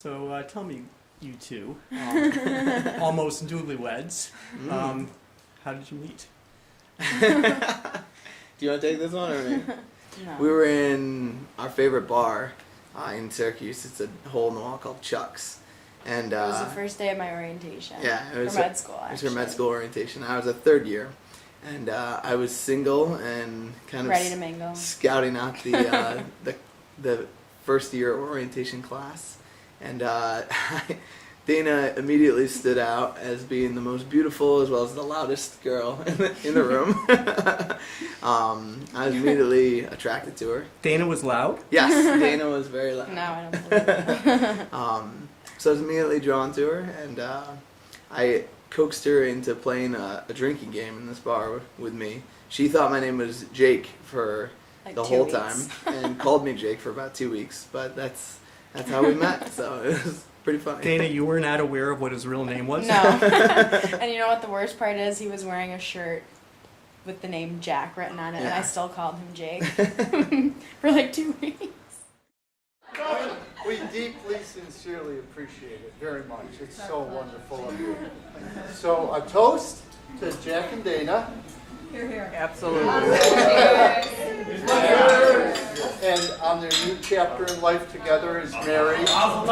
So tell me, you two, almost newlyweds, how did you meet? Do you want to take this one or me? No. We were in our favorite bar in Syracuse. It's a hole in the wall called Chuck's. And It was the first day of my orientation. Yeah, it was for med school. It was her med school orientation. I was a third year, and I was single and kind of Ready to mingle. scouting out the first year orientation class. And Dana immediately stood out as being the most beautiful as well as the loudest girl in the room. I was immediately attracted to her. Dana was loud? Yes, Dana was very loud. No, I don't believe that. So I was immediately drawn to her, and I coaxed her into playing a drinking game in this bar with me. She thought my name was Jake for Like the 2 whole weeks. time, and called me Jake for about 2 weeks. But that's how we met. So it was pretty funny. Dana, you were not aware of what his real name was? No. And you know what the worst part is? He was wearing a shirt with the name Jack written on it, and I Yeah. still called him Jake for like 2 weeks. We deeply, sincerely appreciate it very much. It's so wonderful of you. So a toast to Jack and Dana. Absolutely. And on their new chapter in life together is married to a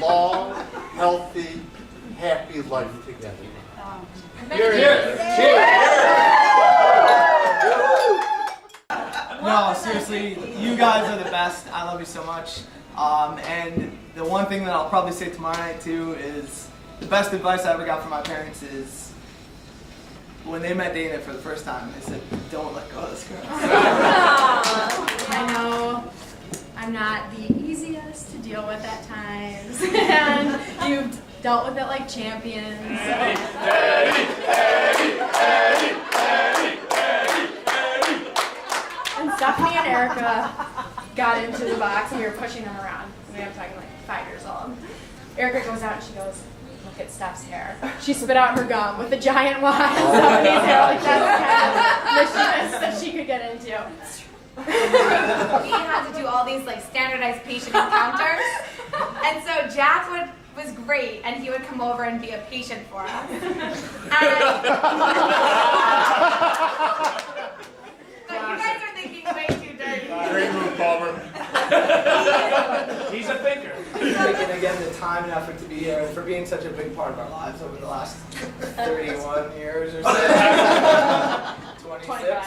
long, healthy, happy life together. No, seriously, you guys are the best. I love you so much. And the one thing that I'll probably say tomorrow night too is the best advice I ever got from my parents is when they met Dana for the first time, they said, "Don't let go of this girl." I know I'm not the easiest to deal with at times, and you've dealt with it like champions. And Stephanie and Erica got into the box, and we were pushing them around. We were talking like 5 years old. Erica goes out and she goes, "Look at Steph's hair." She spit out her gum with a giant wad of Stephanie's hair. Like that's the kind of mischievous that she could get into. We had to do all these like standardized patient encounters, and so Jack was great, and he would come over and be a patient for us. But you guys are thinking way too dirty. Great move, Palmer. He's a thinker. Taking again the time and effort to be here and for being such a big part of our lives over the last 31 years or so. 26. 25.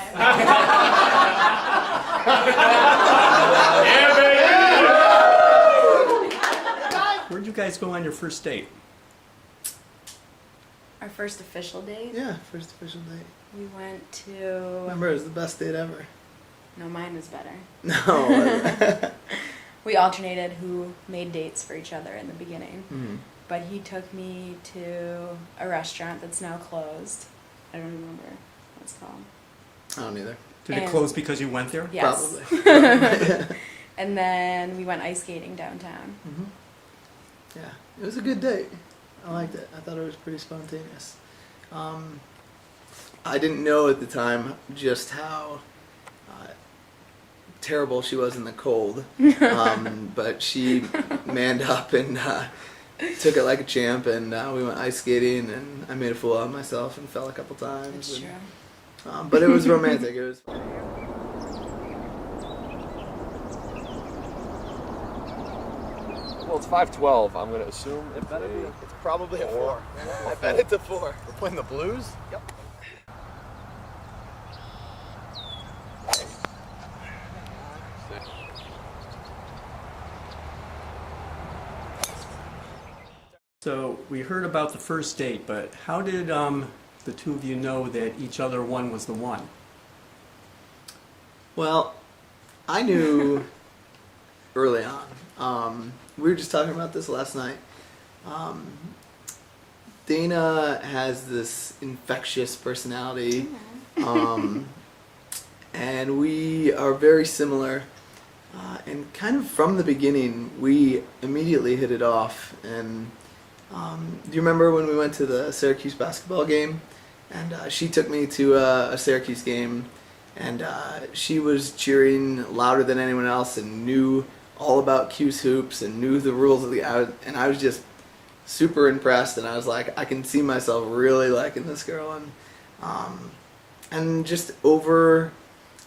Where'd you guys go on your first date? Our first official date, Yeah, first official date. we went to. Remember, it was the best date ever. No, mine was better. No. We alternated who made dates for each other in the beginning. Mhm. But he took me to a restaurant that's now closed. I don't remember what it's called. I don't either. Did it And- close because you went there? Yes. Probably. And then we went ice skating downtown. Mhm. Yeah, it was a good date. I liked it. I thought it was pretty spontaneous. I didn't know at the time just how terrible she was in the cold, but she manned up and took it like a champ, and we went ice skating, and I made a fool out of myself and fell a couple times. It's and, true. but it was romantic. It was fun. Well, it's 5:12. I'm going to assume it's It's probably a 4. I bet it's a 4. We're playing the Blues? Yep. So we heard about the first date, but how did the two of you know that each other one was the one? Well, I knew early on. We were just talking about this last night. Dana has this infectious personality, and we are very similar. And kind of from the beginning, we immediately hit it off. And do you remember when we went to the Syracuse basketball game? And she took me to a Syracuse game, and she was cheering louder than anyone else and knew all about Q's hoops and knew the rules of and I was just super impressed, and I was like, I can see myself really liking this girl, and just over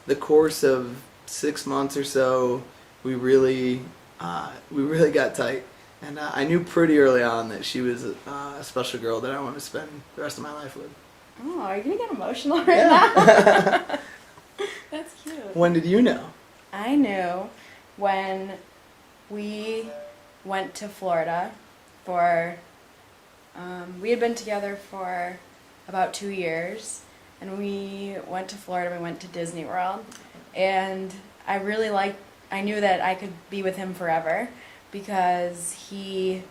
the course of 6 months or so, we really got tight, and I knew pretty early on that she was a special girl that I want to spend the rest of my life with. Oh, are you gonna get emotional right now? That's cute. When did you know? I knew when we went to Florida for, we had been together for about 2 years, and we went to Florida, we went to Disney World, and I knew that I could be with him forever because he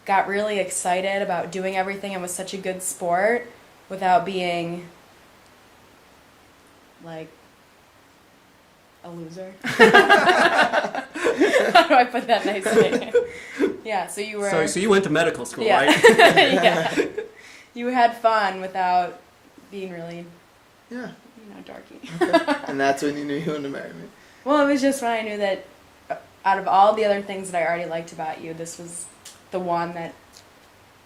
got really excited about doing everything and was such a good sport without being like a loser. How do I put that nicely? Yeah, so you were. So you went to medical school, Yeah. right? Yeah. You had fun without being really, Yeah. dorky. And that's when you knew you wanted to marry me. Well, it was just when I knew that out of all the other things that I already liked about you, this was the one that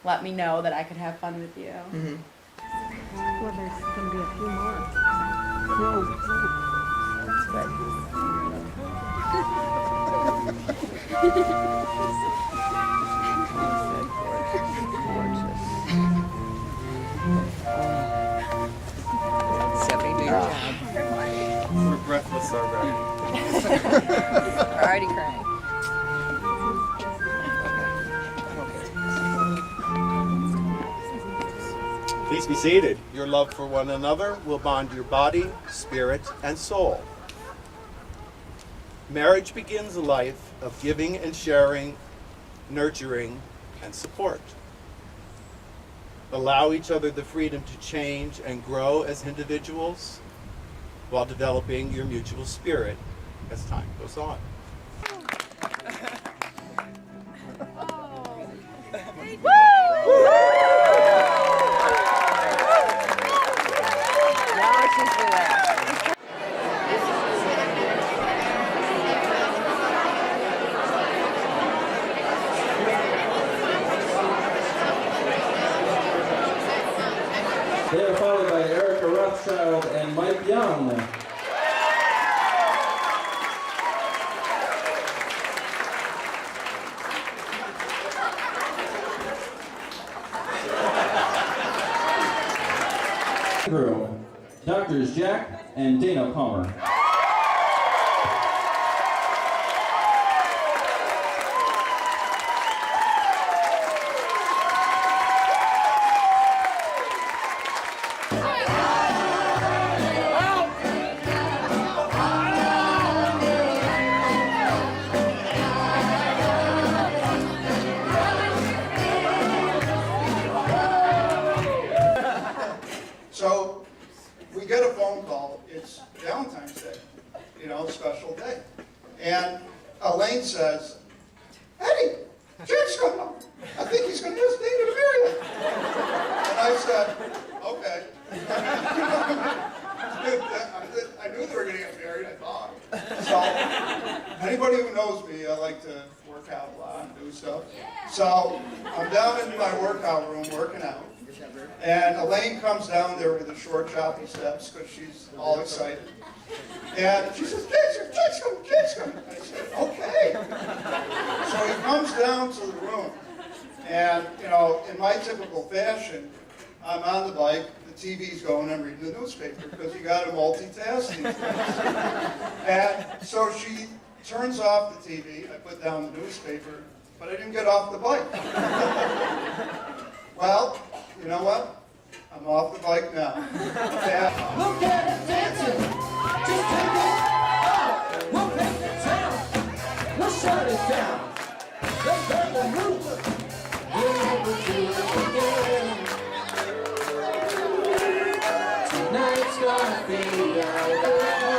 let me know that I could have fun with you. Mm-hmm. Well, there's going to be a few more. We're breathless already. Already crying. Please be seated. Your love for one another will bond your body, spirit, and soul. Marriage begins a life of giving and sharing, nurturing, and support. Allow each other the freedom to change and grow as individuals while developing your mutual spirit as time goes on. They are followed by Erica Rothschild and Mike Young. Groom, Doctors Jack and Dana Palmer. So we get a phone call. It's Valentine's Day, special day. And Elaine says, "Eddie, Jack's coming up. I think he's going to ask Dana to marry him." And I said, "Okay." I knew they were going to get married, I thought. So anybody who knows me, I like to work out a lot and do stuff. So I'm down in my workout room working out. And Elaine comes down there with the short, choppy steps because she's all excited. And she says, Jack's coming. And I said, okay. So he comes down to the room. And, in my typical fashion, I'm on the bike, the TV's going, I'm reading the newspaper because you got to multitask these things. And so she turns off the TV, I put down the newspaper, but I didn't get off the bike. Well, you know what? I'm off the bike now. Yeah. Look at it dancing. Just take it out. We'll take the town. We'll shut it down. Let's burn the roof. We'll never do it again. Tonight's gonna be our night.